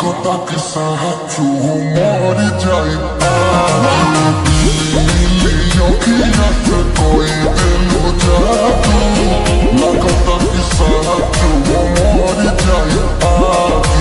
लागता कि साचू मर जाई अखियां से कोई दिल जादू लागता कि साचू मर जाई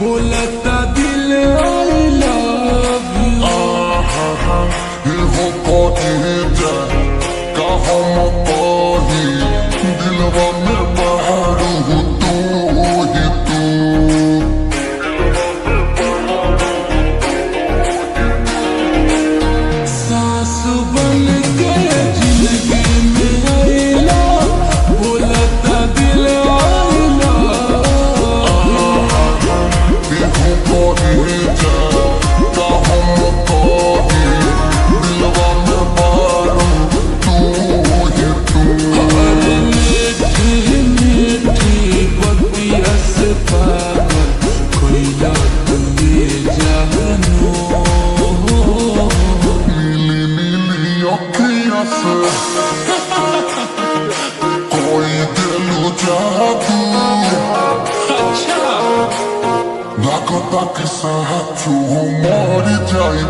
बोलता दिल I love you हो कहे जा कहो मही दिलवा में बाहर तू ही तू सांस बन के जिंदगी में आइला बोलता दिल I love कोई दिल जादू लागता कि साचू मर जाई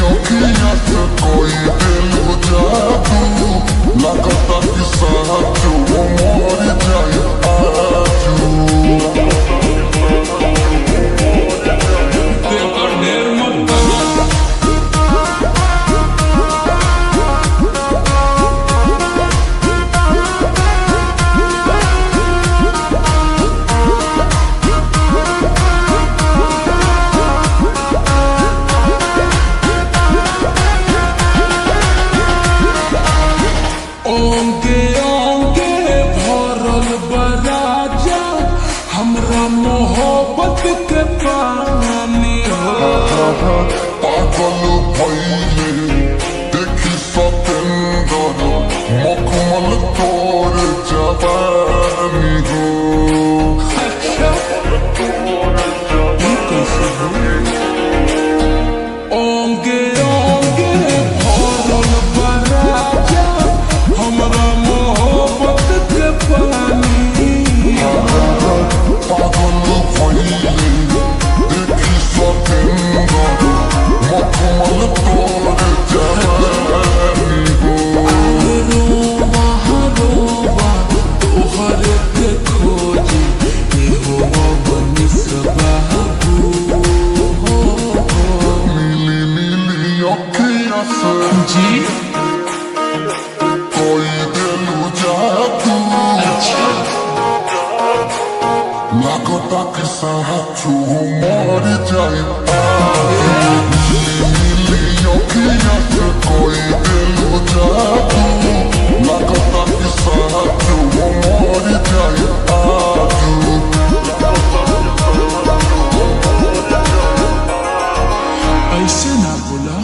अखियां से कोई दिल जादू लागता कि साचू मर जाई ओंगे ओंगे भरल बराजा हमरा मोहब्बत के पानी हो पागल भइले देखी सतेंदर मखमल तोर जवानी हो ओंगे ओंगे भरल बराजा हमरा मोहब्बत के पानी पागल भइले देखी सतेंदर मखमल तोर जवानी हो रोवा रोवा तोहर के खोजी एहो बनिस बाबू मिली मिली अखियां से जी कोई दिल जादू लागता कि साचू मर जाई अखियां से कोई दिल जादू लागता कि साचू मर जाई ऐसे ना बोला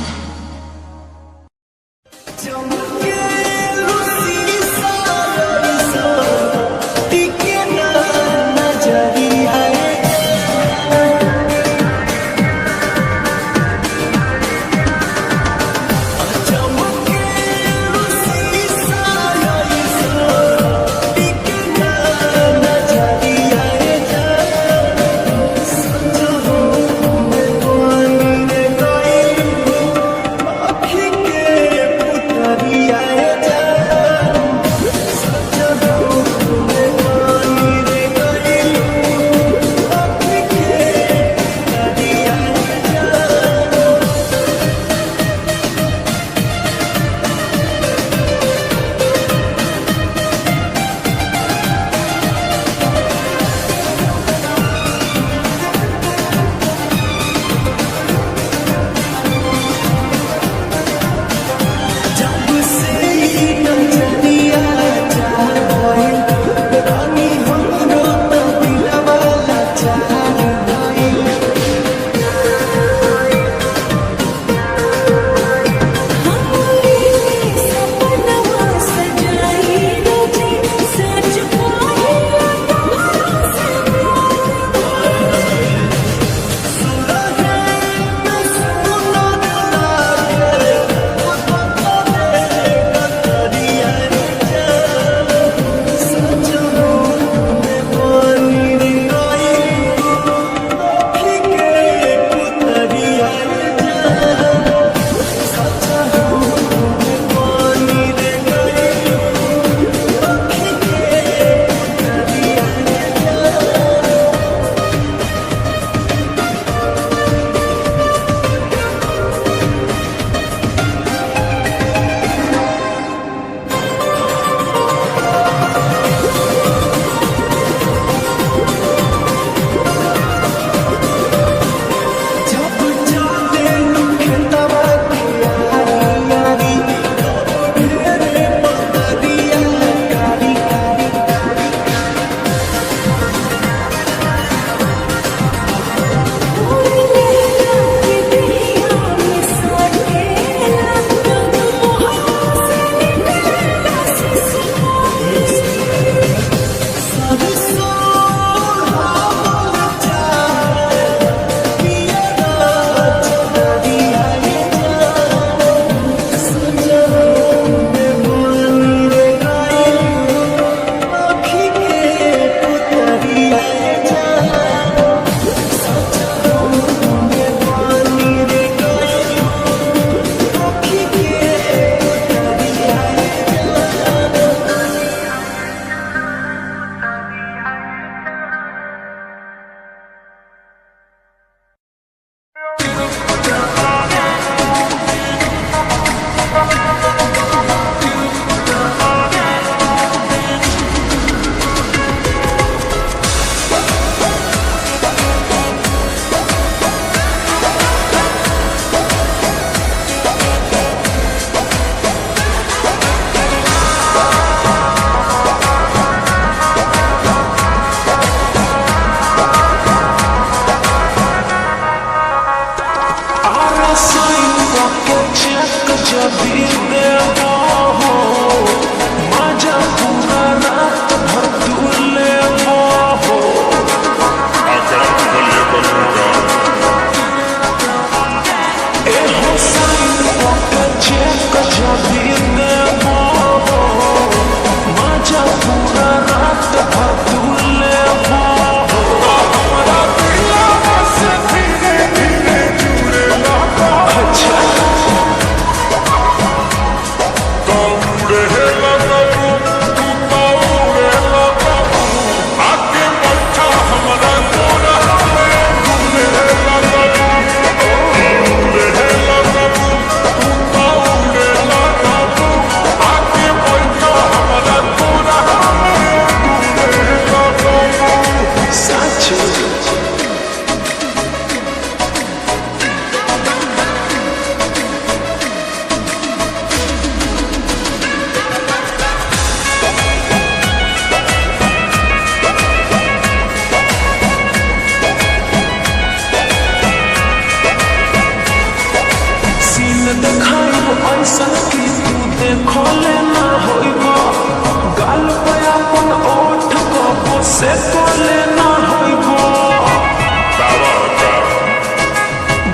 से कोले ना होइबो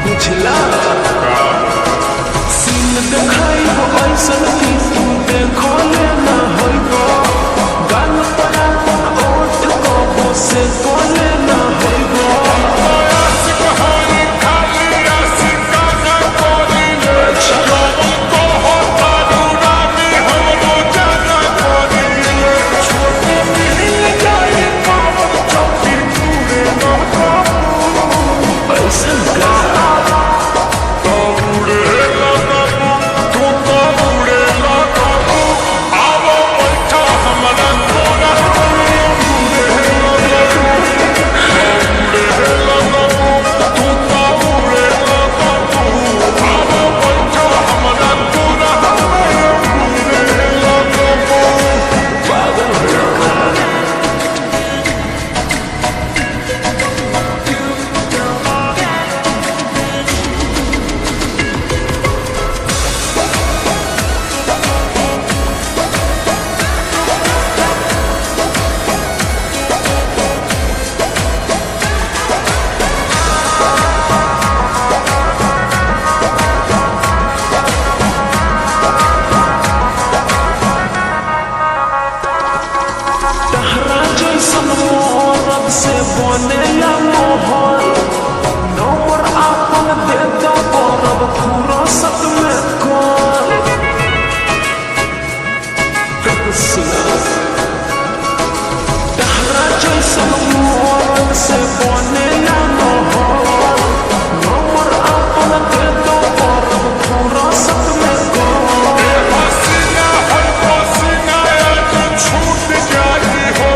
बुझला सीन देखाइबो ऐसन कि तू देखले ना होइबो गाल पर अपन ओठ को से कोले ना होइबो से बनेला मोहन नंबर आपन दे दो परब पूरा सत में कौन तहरा जैसन मोहन से बनेला मोहन नंबर आपन दे दो परब पूरा सत में छूट जाती हो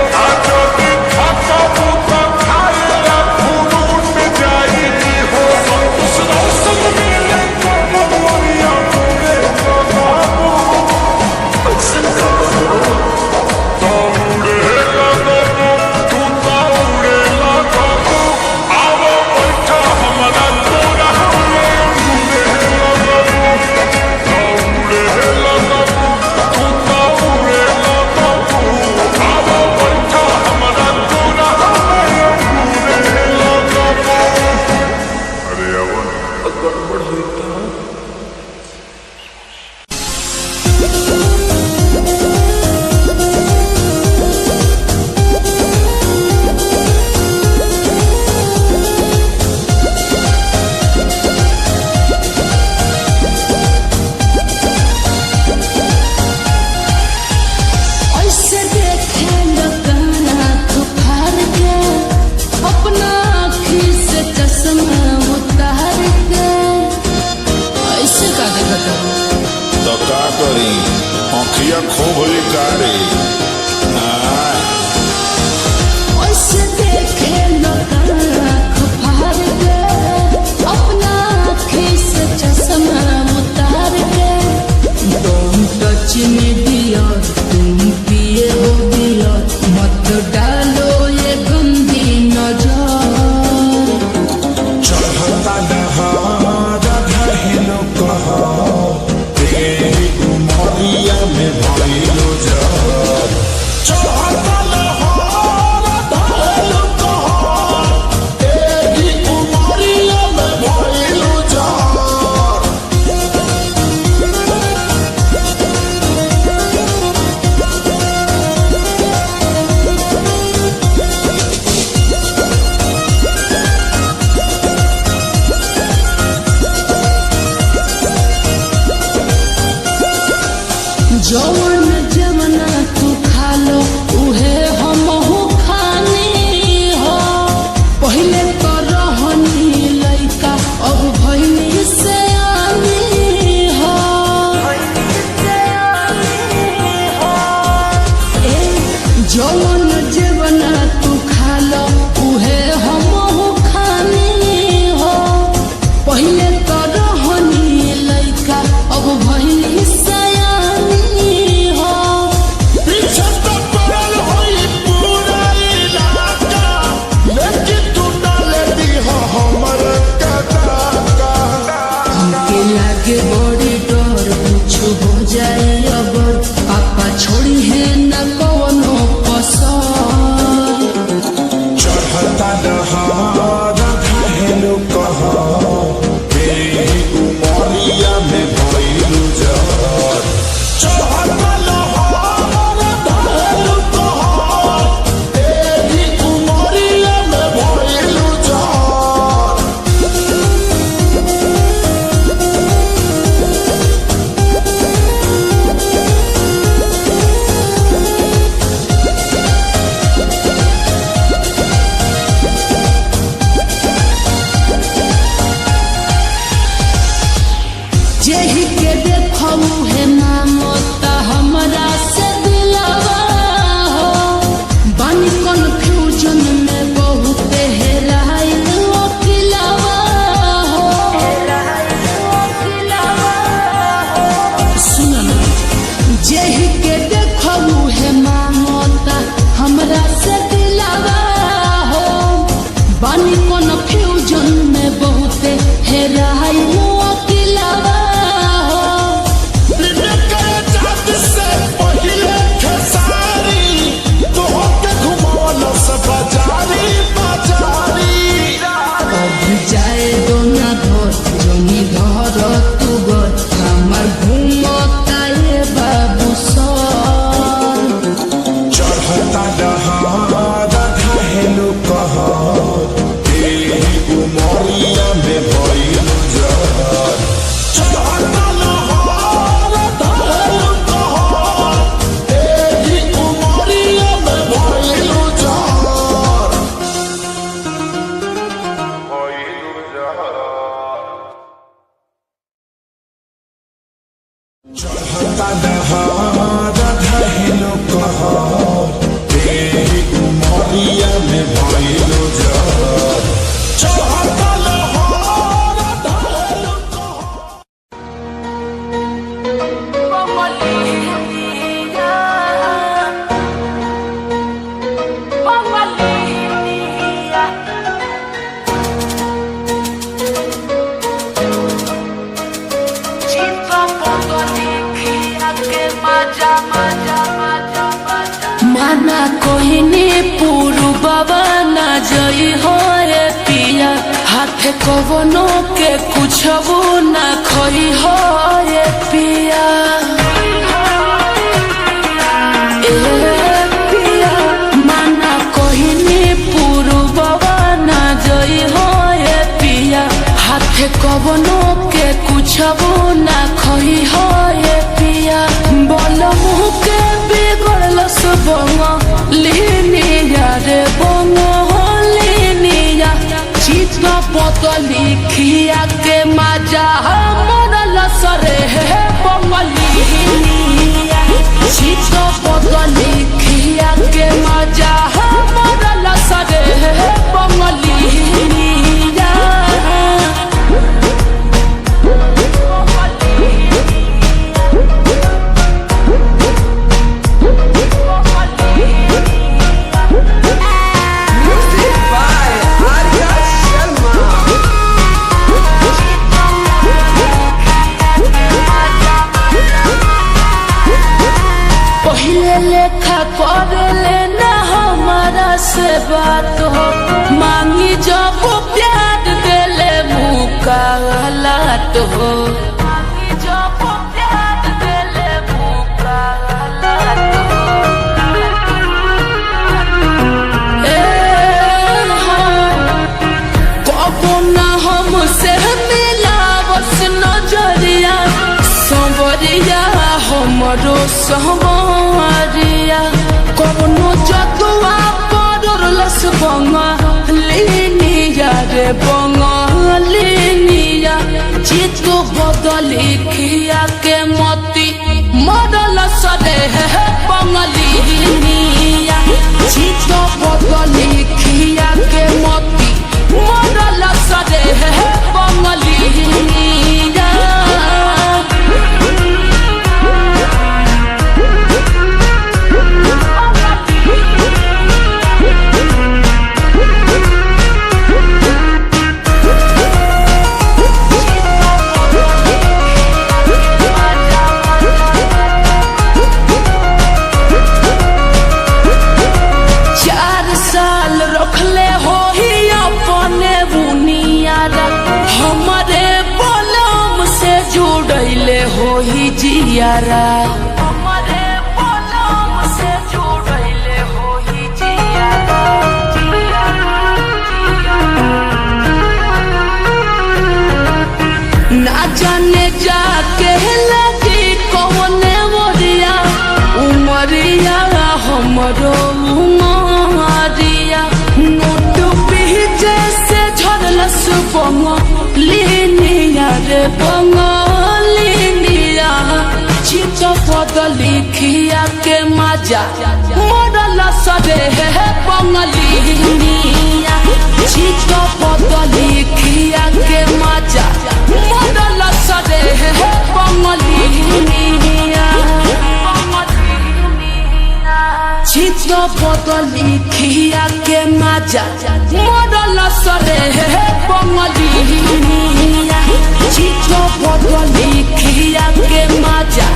कहनी पूर्ववा ना जई हो रे पिया हाथ कवनो के कुछबो ना खई हो रे पिया ए पिया माना कहनी पूर्ववा ना जई हो रे पिया हाथ कवनो के कुछबो ना खई हो रे पिया बोल मुह के बिगड़ल सबंग लिनिया रे बंग लिनिया चित्र पतली खिया के मजा मरल सरे बंगलिया चित्र पतली खिया के मजा मरल सरे बंगलिया लेखा करले ना हमारा से बात हो मांगी जब प्यार देले मुका हालात हो मांगी जब प्यार देले मुका हालात हो कबो ना हमसे मिला बस नजरिया संवरिया हमरो सहमरिया कबनो जतुआ पड़लस बंगलिनिया रे बंगलिनिया चित्त बदली खिया के मती मरलस रे बंगलिनिया चित्त बदली खिया के मती मरलस रे बंगलिनिया जियारा हमारे पलम से जुड़ले होई जियारा ना जाने जाके लगी कौने मोरिया उमरिया हमरो उमरिया नोट पीछे से झड़लस बंगलिनिया रे बंगलिनिया चित्त बदली खिया के मजा मरल सरे बंगलिनिया चित्त बदली खिया के मजा मरल सरे बंगलिनिया चित्त बदली खिया के मजा मरल सरे बंगलिनिया चित्त बदली खिया के मजा